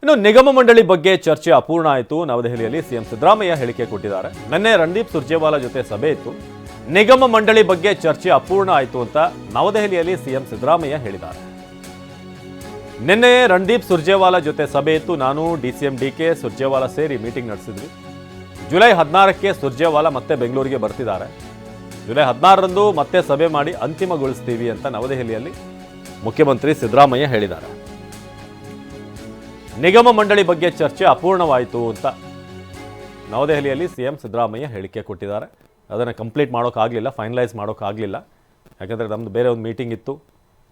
ಇನ್ನು ನಿಗಮ ಮಂಡಳಿ ಬಗ್ಗೆ ಚರ್ಚೆ ಅಪೂರ್ಣ ಆಯಿತು. ನವದೆಹಲಿಯಲ್ಲಿ ಸಿಎಂ ಸಿದ್ದರಾಮಯ್ಯ ಹೇಳಿಕೆ ಕೊಟ್ಟಿದ್ದಾರೆ. ನಿನ್ನೆ ರಣದೀಪ್ ಸುರ್ಜೇವಾಲಾ ಜೊತೆ ಸಭೆ ಇತ್ತು. ನಿಗಮ ಮಂಡಳಿ ಬಗ್ಗೆ ಚರ್ಚೆ ಅಪೂರ್ಣ ಆಯಿತು ಅಂತ ನವದೆಹಲಿಯಲ್ಲಿ ಸಿಎಂ ಸಿದ್ದರಾಮಯ್ಯ ಹೇಳಿದ್ದಾರೆ. ನಿನ್ನೆ ರಣದೀಪ್ ಸುರ್ಜೇವಾಲಾ ಜೊತೆ ಸಭೆ ಇತ್ತು. ನಾನು ಡಿಸಿಎಂ ಡಿಕೆ ಸುರ್ಜೇವಾಲಾ ಸೇರಿ ಮೀಟಿಂಗ್ ನಡೆಸಿದ್ವಿ. ಜುಲೈ 16ಕ್ಕೆ ಸುರ್ಜೇವಾಲಾ ಮತ್ತೆ ಬೆಂಗಳೂರಿಗೆ ಬರ್ತಿದ್ದಾರೆ. ಜುಲೈ 16ರಂದು ಮತ್ತೆ ಸಭೆ ಮಾಡಿ ಅಂತಿಮಗೊಳಿಸ್ತೀವಿ ಅಂತ ನವದೆಹಲಿಯಲ್ಲಿ ಮುಖ್ಯಮಂತ್ರಿ ಸಿದ್ದರಾಮಯ್ಯ ಹೇಳಿದ್ದಾರೆ. ನಿಗಮ ಮಂಡಳಿ ಬಗ್ಗೆ ಚರ್ಚೆ ಅಪೂರ್ಣವಾಯಿತು ಅಂತ ನವದೆಹಲಿಯಲ್ಲಿ ಸಿಎಂ ಸಿದ್ದರಾಮಯ್ಯ ಹೇಳಿಕೆ ಕೊಟ್ಟಿದ್ದಾರೆ. ಅದನ್ನು ಕಂಪ್ಲೀಟ್ ಮಾಡೋಕ್ಕಾಗಲಿಲ್ಲ, ಫೈನಲೈಸ್ ಮಾಡೋಕ್ಕಾಗಲಿಲ್ಲ. ಯಾಕಂದರೆ ನಮ್ಮದು ಬೇರೆ ಒಂದು ಮೀಟಿಂಗ್ ಇತ್ತು.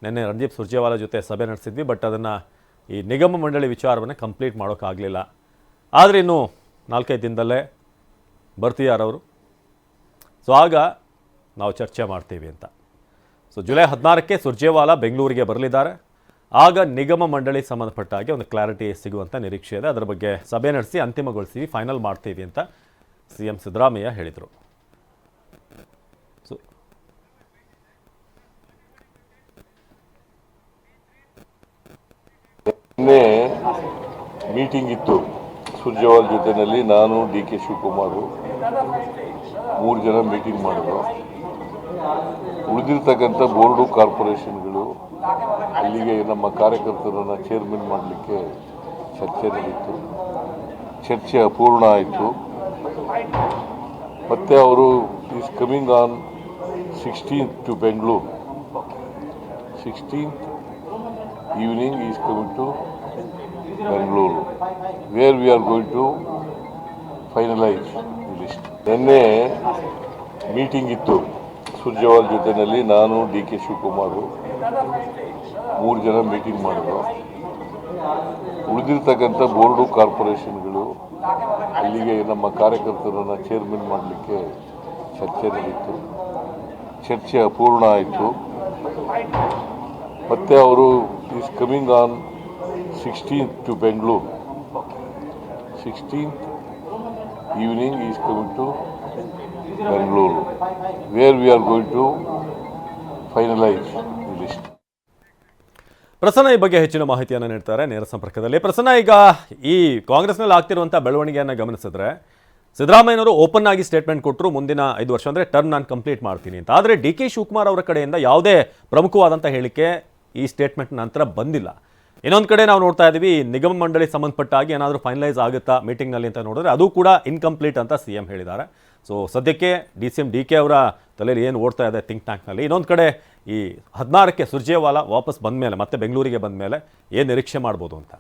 ನಿನ್ನೆ ರಣದೀಪ್ ಸುರ್ಜೇವಾಲಾ ಜೊತೆ ಸಭೆ ನಡೆಸಿದ್ವಿ. ಬಟ್ ಅದನ್ನು ಈ ನಿಗಮ ಮಂಡಳಿ ವಿಚಾರವನ್ನು ಕಂಪ್ಲೀಟ್ ಮಾಡೋಕ್ಕಾಗಲಿಲ್ಲ. ಆದರೆ ಇನ್ನು 4-5 ದಿನದಲ್ಲೇ ಬರ್ತಿದ್ದಾರೆ. ಸೊ ಆಗ ನಾವು ಚರ್ಚೆ ಮಾಡ್ತೀವಿ ಅಂತ. ಸೊ ಜುಲೈ 16ಕ್ಕೆ ಸುರ್ಜೇವಾಲಾ ಬೆಂಗಳೂರಿಗೆ ಬರಲಿದ್ದಾರೆ. ಆಗ ನಿಗಮ ಮಂಡಳಿ ಸಂಬಂಧಪಟ್ಟ ಹಾಗೆ ಒಂದು ಕ್ಲಾರಿಟಿ ಸಿಗುವಂಥ ನಿರೀಕ್ಷೆ ಇದೆ. ಅದರ ಬಗ್ಗೆ ಸಭೆ ನಡೆಸಿ ಅಂತಿಮಗೊಳಿಸ್ತೀವಿ, ಫೈನಲ್ ಮಾಡ್ತೀವಿ ಅಂತ ಸಿಎಂ ಸಿದ್ದರಾಮಯ್ಯ ಹೇಳಿದರು. ನಿನ್ನೆ ಮೀಟಿಂಗ್ ಇತ್ತು ಸುರ್ಜೇವಾಲಾ ಜೊತೆಯಲ್ಲಿ. ನಾನು ಡಿ ಕೆ ಶಿವಕುಮಾರ್ 3 ಜನ ಮೀಟಿಂಗ್ ಮಾಡಿದ್ರು. ಉಳಿದಿರ್ತಕ್ಕಂಥ ಬೋರ್ಡು ಕಾರ್ಪೊರೇಷನ್ಗಳು ಅಲ್ಲಿಗೆ ನಮ್ಮ ಕಾರ್ಯಕರ್ತರನ್ನು ಚೇರ್ಮನ್ ಮಾಡಲಿಕ್ಕೆ ಚರ್ಚೆ ನಡೀತು. ಚರ್ಚೆ ಅಪೂರ್ಣ ಆಯಿತು. ಮತ್ತು ಅವರು is coming on 16th to Bengaluru. 16th evening he is coming to Bangalore, where we are going to finalize the list. ನಿನ್ನೆ ಮೀಟಿಂಗ್ ಇತ್ತು ಸುರ್ಜೇವಾಲಾ ಜೊತೆಯಲ್ಲಿ. ನಾನು ಡಿ ಕೆ ಶಿವಕುಮಾರ್ 3 ಜನ ಮೀಟಿಂಗ್ ಮಾಡಿದ್ರು. ಉಳಿದಿರ್ತಕ್ಕಂಥ ಬೋರ್ಡು ಕಾರ್ಪೊರೇಷನ್ಗಳು ಅಲ್ಲಿಗೆ ನಮ್ಮ ಕಾರ್ಯಕರ್ತರನ್ನು ಚೇರ್ಮನ್ ಮಾಡಲಿಕ್ಕೆ ಚರ್ಚೆ ನಡೀತು. ಚರ್ಚೆ ಅಪೂರ್ಣ ಆಯಿತು. ಮತ್ತು ಅವರು is coming on 16th to Bengaluru. 16th evening he is coming to Bangalore, where we are going to finalize the list. Prasanna ಈ ಬಗ್ಗೆ ಹೆಚ್ಚಿನ ಮಾಹಿತಿಯನ್ನು ನೀಡ್ತಾರೆ ನೇರ ಸಂಪರ್ಕದಲ್ಲಿ. ಪ್ರಸನ್ನ, ಈಗ ಈ ಕಾಂಗ್ರೆಸ್ನಲ್ಲಿ ಆಗ್ತಿರುವಂಥ ಬೆಳವಣಿಗೆಯನ್ನು ಗಮನಿಸಿದ್ರೆ ಸಿದ್ದರಾಮಯ್ಯನವರು ಓಪನ್ ಆಗಿ ಸ್ಟೇಟ್ಮೆಂಟ್ ಕೊಟ್ಟರು, ಮುಂದಿನ 5 ವರ್ಷ ಅಂದರೆ ಟರ್ಮ್ ನಾನು ಕಂಪ್ಲೀಟ್ ಮಾಡ್ತೀನಿ ಅಂತ. ಆದರೆ ಡಿ ಕೆ ಶಿವಕುಮಾರ್ ಅವರ ಕಡೆಯಿಂದ ಯಾವುದೇ ಪ್ರಮುಖವಾದಂಥ ಹೇಳಿಕೆ ಈ ಸ್ಟೇಟ್ಮೆಂಟ್ ನಂತರ ಬಂದಿಲ್ಲ. ಇನ್ನೊಂದು ಕಡೆ ನಾವು ನೋಡ್ತಾ ಇದ್ದೀವಿ, ನಿಗಮ ಮಂಡಳಿ ಸಂಬಂಧಪಟ್ಟಾಗಿ ಏನಾದರೂ ಫೈನಲೈಸ್ ಆಗುತ್ತಾ ಮೀಟಿಂಗ್ನಲ್ಲಿ ಅಂತ ನೋಡಿದ್ರೆ ಅದು ಕೂಡ ಇನ್ಕಂಪ್ಲೀಟ್ ಅಂತ ಸಿಎಂ ಹೇಳಿದ್ದಾರೆ. ಸೊ ಸದ್ಯಕ್ಕೆ ಡಿಸಿಎಂ ಡಿಕೆ ಅವರ ತಲೆಯಲ್ಲಿ ಏನು ಓಡ್ತಾ ಇದೆ ಥಿಂಕ್ ಟ್ಯಾಂಕ್ನಲ್ಲಿ. ಇನ್ನೊಂದು ಕಡೆ ಈ 16ಕ್ಕೆ ಸುರ್ಜೇವಾಲಾ ವಾಪಸ್ ಬಂದ ಮೇಲೆ, ಮತ್ತೆ ಬೆಂಗಳೂರಿಗೆ ಬಂದ ಮೇಲೆ ಏನು ನಿರೀಕ್ಷೆ ಮಾಡ್ಬೋದು ಅಂತ?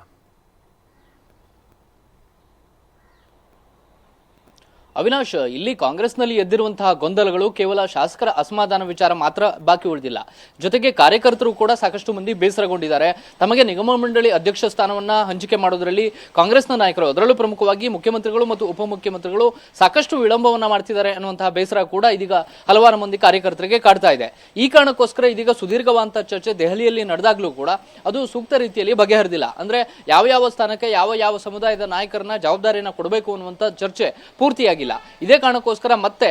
ಅವಿನಾಶ್, ಇಲ್ಲಿ ಕಾಂಗ್ರೆಸ್ನಲ್ಲಿ ಎದ್ದಿರುವಂತಹ ಗೊಂದಲಗಳು ಕೇವಲ ಶಾಸಕರ ಅಸಮಾಧಾನ ವಿಚಾರ ಮಾತ್ರ ಬಾಕಿ ಉಳಿದಿಲ್ಲ. ಜೊತೆಗೆ ಕಾರ್ಯಕರ್ತರು ಕೂಡ ಸಾಕಷ್ಟು ಮಂದಿ ಬೇಸರಗೊಂಡಿದ್ದಾರೆ. ತಮಗೆ ನಿಗಮ ಮಂಡಳಿ ಅಧ್ಯಕ್ಷ ಸ್ಥಾನವನ್ನ ಹಂಚಿಕೆ ಮಾಡೋದರಲ್ಲಿ ಕಾಂಗ್ರೆಸ್ನ ನಾಯಕರು, ಅದರಲ್ಲೂ ಪ್ರಮುಖವಾಗಿ ಮುಖ್ಯಮಂತ್ರಿಗಳು ಮತ್ತು ಉಪಮುಖ್ಯಮಂತ್ರಿಗಳು ಸಾಕಷ್ಟು ವಿಳಂಬವನ್ನ ಮಾಡ್ತಿದ್ದಾರೆ ಅನ್ನುವಂತಹ ಬೇಸರ ಕೂಡ ಇದೀಗ ಹಲವಾರು ಮಂದಿ ಕಾರ್ಯಕರ್ತರಿಗೆ ಕಾಡ್ತಾ ಇದೆ. ಈ ಕಾರಣಕ್ಕೋಸ್ಕರ ಇದೀಗ ಸುದೀರ್ಘವಾದಂತಹ ಚರ್ಚೆ ದೆಹಲಿಯಲ್ಲಿ ನಡೆದಾಗ್ಲೂ ಕೂಡ ಅದು ಸೂಕ್ತ ರೀತಿಯಲ್ಲಿ ಬಗೆಹರಿದಿಲ್ಲ. ಅಂದ್ರೆ ಯಾವ ಸ್ಥಾನಕ್ಕೆ ಯಾವ ಸಮುದಾಯದ ನಾಯಕರನ್ನ ಜವಾಬ್ದಾರಿಯನ್ನ ಕೊಡಬೇಕು ಅನ್ನುವಂಥ ಚರ್ಚೆ ಪೂರ್ತಿಯಾಗಿ ಇದೇ ಕಾರಣಕ್ಕೋಸ್ಕರ ಮತ್ತೆ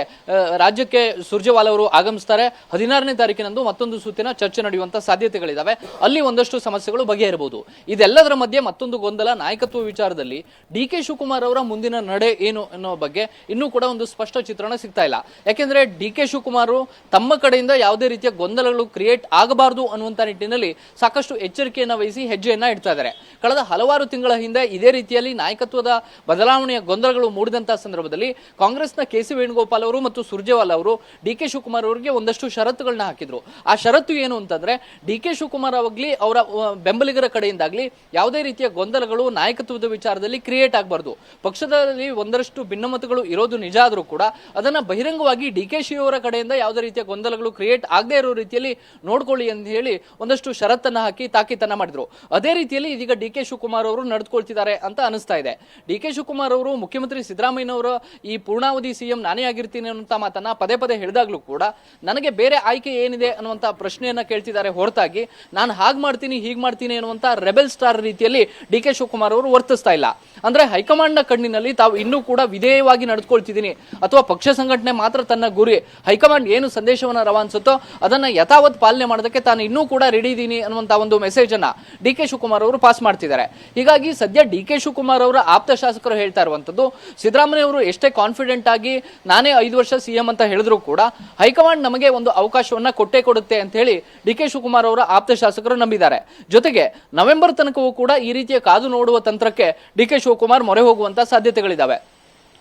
ರಾಜ್ಯಕ್ಕೆ ಸುರ್ಜೇವಾಲಾ ಅವರು ಆಗಮಿಸ್ತಾರೆ. 16ನೇ ತಾರೀಕಿನಂದು ಮತ್ತೊಂದು ಸುತ್ತಿನ ಚರ್ಚೆ ನಡೆಯುವಂತ ಸಾಧ್ಯತೆಗಳಿದಾವೆ. ಅಲ್ಲಿ ಒಂದಷ್ಟು ಸಮಸ್ಯೆಗಳು ಬಗೆಹರಬಹುದು. ಇದೆಲ್ಲದರ ಮಧ್ಯೆ ಮತ್ತೊಂದು ಗೊಂದಲ ನಾಯಕತ್ವ ವಿಚಾರದಲ್ಲಿ. ಡಿ ಕೆ ಶಿವಕುಮಾರ್ ಅವರ ಮುಂದಿನ ನಡೆ ಏನು ಅನ್ನೋ ಬಗ್ಗೆ ಇನ್ನೂ ಕೂಡ ಒಂದು ಸ್ಪಷ್ಟ ಚಿತ್ರಣ ಸಿಗ್ತಾ ಇಲ್ಲ. ಯಾಕೆಂದ್ರೆ ಡಿ ಕೆ ಶಿವಕುಮಾರ್ ತಮ್ಮ ಕಡೆಯಿಂದ ಯಾವುದೇ ರೀತಿಯ ಗೊಂದಲಗಳು ಕ್ರಿಯೇಟ್ ಆಗಬಾರದು ಅನ್ನುವಂತ ನಿಟ್ಟಿನಲ್ಲಿ ಸಾಕಷ್ಟು ಎಚ್ಚರಿಕೆಯನ್ನ ವಹಿಸಿ ಹೆಜ್ಜೆಯನ್ನ ಇಡ್ತಾ ಇದ್ದಾರೆ. ಕಳೆದ ಹಲವಾರು ತಿಂಗಳ ಹಿಂದೆ ಇದೇ ರೀತಿಯಲ್ಲಿ ನಾಯಕತ್ವದ ಬದಲಾವಣೆಯ ಗೊಂದಲಗಳು ಮೂಡಿದಂತಹ ಸಂದರ್ಭದಲ್ಲಿ ಕಾಂಗ್ರೆಸ್ನ ಕೆ.ಸಿ. ವೇಣುಗೋಪಾಲ್ ಅವರು ಮತ್ತು ಸುರ್ಜೇವಾಲಾ ಅವರು ಡಿ ಕೆ ಶಿವಕುಮಾರ್ ಅವರಿಗೆ ಒಂದಷ್ಟು ಷರತ್ತುಗಳನ್ನ ಹಾಕಿದ್ರು. ಆ ಷರತ್ತು ಏನು ಅಂತಂದ್ರೆ, ಡಿ ಕೆ ಶಿವಕುಮಾರ್ ಆಗಲಿ ಅವರ ಬೆಂಬಲಿಗರ ಕಡೆಯಿಂದಾಗ್ಲಿ ಯಾವುದೇ ರೀತಿಯ ಗೊಂದಲಗಳು ನಾಯಕತ್ವದ ವಿಚಾರದಲ್ಲಿ ಕ್ರಿಯೇಟ್ ಆಗಬಾರ್ದು. ಪಕ್ಷದಲ್ಲಿ ಒಂದಷ್ಟು ಭಿನ್ನಮತಗಳು ಇರೋದು ನಿಜ ಆದ್ರೂ ಕೂಡ ಅದನ್ನ ಬಹಿರಂಗವಾಗಿ ಡಿ ಕೆ ಶಿ ಅವರ ಕಡೆಯಿಂದ ಯಾವುದೇ ರೀತಿಯ ಗೊಂದಲಗಳು ಕ್ರಿಯೇಟ್ ಆಗದೇ ಇರೋ ರೀತಿಯಲ್ಲಿ ನೋಡ್ಕೊಳ್ಳಿ ಅಂತ ಹೇಳಿ ಒಂದಷ್ಟು ಷರತ್ತನ್ನ ಹಾಕಿ ತಾಕೀತನ್ನ ಮಾಡಿದ್ರು. ಅದೇ ರೀತಿಯಲ್ಲಿ ಇದೀಗ ಡಿ ಕೆ ಶಿವಕುಮಾರ್ ಅವರು ನಡೆದುಕೊಳ್ತಿದ್ದಾರೆ ಅಂತ ಅನಿಸ್ತಾ ಇದೆ. ಡಿ ಕೆ ಶಿವಕುಮಾರ್ ಅವರು ಮುಖ್ಯಮಂತ್ರಿ ಸಿದ್ದರಾಮಯ್ಯನವರ ಈ ಈ ಪೂರ್ಣಾವಧಿ ಸಿಎಂ ನಾನೇ ಆಗಿರ್ತೀನಿ ಅನ್ನುವಂಥ ಮಾತನ್ನ ಪದೇ ಪದೇ ಹೇಳಿದಾಗ್ಲೂ ಕೂಡ ನನಗೆ ಬೇರೆ ಆಯ್ಕೆ ಏನಿದೆ ಅನ್ನುವಂಥ ಪ್ರಶ್ನೆಯನ್ನ ಕೇಳ್ತಿದ್ದಾರೆ ಹೊರತಾಗಿ ನಾನು ಹಾಗೆ ಮಾಡ್ತೀನಿ ಹೀಗೆ ಮಾಡ್ತೀನಿ ಅನ್ನುವಂಥ ರೆಬೆಲ್ ಸ್ಟಾರ್ ರೀತಿಯಲ್ಲಿ ಡಿ ಕೆ ಶಿವಕುಮಾರ್ ಅವರು ವರ್ತಿಸ್ತಾ ಇಲ್ಲ. ಅಂದ್ರೆ ಹೈಕಮಾಂಡ್ನ ಕಣ್ಣಿನಲ್ಲಿ ತಾವು ಇನ್ನೂ ಕೂಡ ವಿಧೇಯವಾಗಿ ನಡೆದುಕೊಳ್ತಿದ್ದೀನಿ ಅಥವಾ ಪಕ್ಷ ಸಂಘಟನೆ ಮಾತ್ರ ತನ್ನ ಗುರಿ, ಹೈಕಮಾಂಡ್ ಏನು ಸಂದೇಶವನ್ನು ರವಾನಿಸುತ್ತೋ ಅದನ್ನ ಯಥಾವತ್ ಪಾಲನೆ ಮಾಡೋದಕ್ಕೆ ತಾನು ಇನ್ನೂ ಕೂಡ ರೆಡಿ ಇದ್ದೀನಿ ಅನ್ನುವಂಥ ಒಂದು ಮೆಸೇಜ್ ಅನ್ನ ಡಿ ಕೆ ಶಿವಕುಮಾರ್ ಅವರು ಪಾಸ್ ಮಾಡ್ತಿದ್ದಾರೆ. ಹೀಗಾಗಿ ಸದ್ಯ ಡಿ ಕೆ ಶಿವಕುಮಾರ್ ಅವರ ಆಪ್ತ ಶಾಸಕರು ಹೇಳ್ತಾ ಇರುವಂತದ್ದು, ಸಿದ್ದರಾಮಯ್ಯ ಅವರು ಎಷ್ಟೇ ಕಾನ್ಫಿಡೆಂಟ್ ಆಗಿ ನಾನೇ 5 ವರ್ಷ ಸಿಎಂ ಅಂತ ಹೇಳಿದ್ರು ಕೂಡ ಹೈಕಮಾಂಡ್ ನಮಗೆ ಒಂದು ಅವಕಾಶವನ್ನ ಕೊಟ್ಟೇ ಕೊಡುತ್ತೆ ಅಂತ ಹೇಳಿ ಡಿ ಕೆ ಶಿವಕುಮಾರ್ ಅವರ ಆಪ್ತ ಶಾಸಕರು ನಂಬಿದ್ದಾರೆ. ಜೊತೆಗೆ ನವೆಂಬರ್ ತನಕವೂ ಕೂಡ ಈ ರೀತಿಯ ಕಾದು ನೋಡುವ ತಂತ್ರಕ್ಕೆ ಡಿ ಕೆ ಶಿವಕುಮಾರ್ ಮೊರೆ ಹೋಗುವಂತ ಸಾಧ್ಯತೆಗಳಿದ್ದಾವೆ.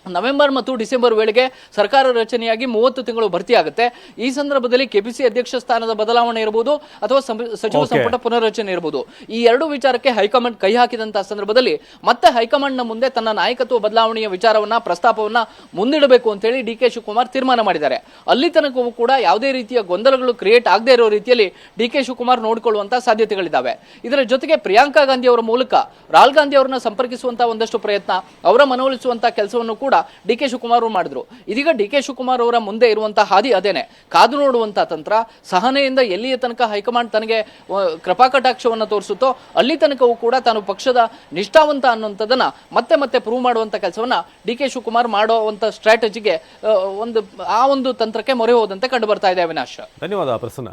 ನವೆಂಬರ್ ಮತ್ತು ಡಿಸೆಂಬರ್ ವೇಳೆಗೆ ಸರ್ಕಾರ ರಚನೆಯಾಗಿ 30 ತಿಂಗಳು ಭರ್ತಿಯಾಗುತ್ತೆ. ಈ ಸಂದರ್ಭದಲ್ಲಿ ಕೆಪಿಸಿ ಅಧ್ಯಕ್ಷ ಸ್ಥಾನದ ಬದಲಾವಣೆ ಇರಬಹುದು ಅಥವಾ ಸಚಿವ ಸಂಪುಟ ಪುನರ್ರಚನೆ ಇರಬಹುದು. ಈ ಎರಡು ವಿಚಾರಕ್ಕೆ ಹೈಕಮಾಂಡ್ ಕೈ ಹಾಕಿದಂತಹ ಸಂದರ್ಭದಲ್ಲಿ ಮತ್ತೆ ಹೈಕಮಾಂಡ್ನ ಮುಂದೆ ತನ್ನ ನಾಯಕತ್ವ ಬದಲಾವಣೆಯ ವಿಚಾರವನ್ನ ಪ್ರಸ್ತಾಪವನ್ನ ಮುಂದಿಡಬೇಕು ಅಂತ ಹೇಳಿ ಡಿ ಕೆ ಶಿವಕುಮಾರ್ ತೀರ್ಮಾನ ಮಾಡಿದ್ದಾರೆ. ಅಲ್ಲಿ ತನಕವೂ ಕೂಡ ಯಾವುದೇ ರೀತಿಯ ಗೊಂದಲಗಳು ಕ್ರಿಯೇಟ್ ಆಗದೇ ಇರೋ ರೀತಿಯಲ್ಲಿ ಡಿ ಕೆ ಶಿವಕುಮಾರ್ ನೋಡಿಕೊಳ್ಳುವಂತಹ ಸಾಧ್ಯತೆಗಳಿದ್ದಾವೆ. ಇದರ ಜೊತೆಗೆ ಪ್ರಿಯಾಂಕಾ ಗಾಂಧಿ ಅವರ ಮೂಲಕ ರಾಹುಲ್ ಗಾಂಧಿ ಅವರನ್ನ ಸಂಪರ್ಕಿಸುವಂತಹ ಒಂದಷ್ಟು ಪ್ರಯತ್ನ, ಅವರ ಮನವೊಲಿಸುವಂತಹ ಕೆಲಸವನ್ನು ಕೂಡ ಡಿ ಕೆ ಶಿವಕುಮಾರ್ ಮಾಡಿದ್ರು. ಇದೀಗ ಡಿ ಕೆ ಶಿವಕುಮಾರ್ ಅವರ ಮುಂದೆ ಇರುವಂತಹ ಹಾದಿ ಅದೇನೆ, ಕಾದು ನೋಡುವಂತಹ ತಂತ್ರ. ಸಹನೆಯಿಂದ ಎಲ್ಲಿಯ ತನಕ ಹೈಕಮಾಂಡ್ ತನಗೆ ಕೃಪಾಕಟಾಕ್ಷವನ್ನು ತೋರಿಸುತ್ತೋ ಅಲ್ಲಿ ತನಕವೂ ಕೂಡ ತಾನು ಪಕ್ಷದ ನಿಷ್ಠಾವಂತ ಅನ್ನುವಂಥದ್ದನ್ನ ಮತ್ತೆ ಮತ್ತೆ ಪ್ರೂವ್ ಮಾಡುವಂತ ಕೆಲಸವನ್ನ ಡಿ ಕೆ ಶಿವಕುಮಾರ್ ಮಾಡುವಂತ ಸ್ಟ್ರಾಟಜಿಗೆ ಒಂದು ತಂತ್ರಕ್ಕೆ ಮೊರೆ ಹೋದಂತೆ ಕಂಡು ಬರ್ತಾ ಇದೆ. ಅವಿನಾಶ್, ಧನ್ಯವಾದ ಪ್ರಸನ್ನ.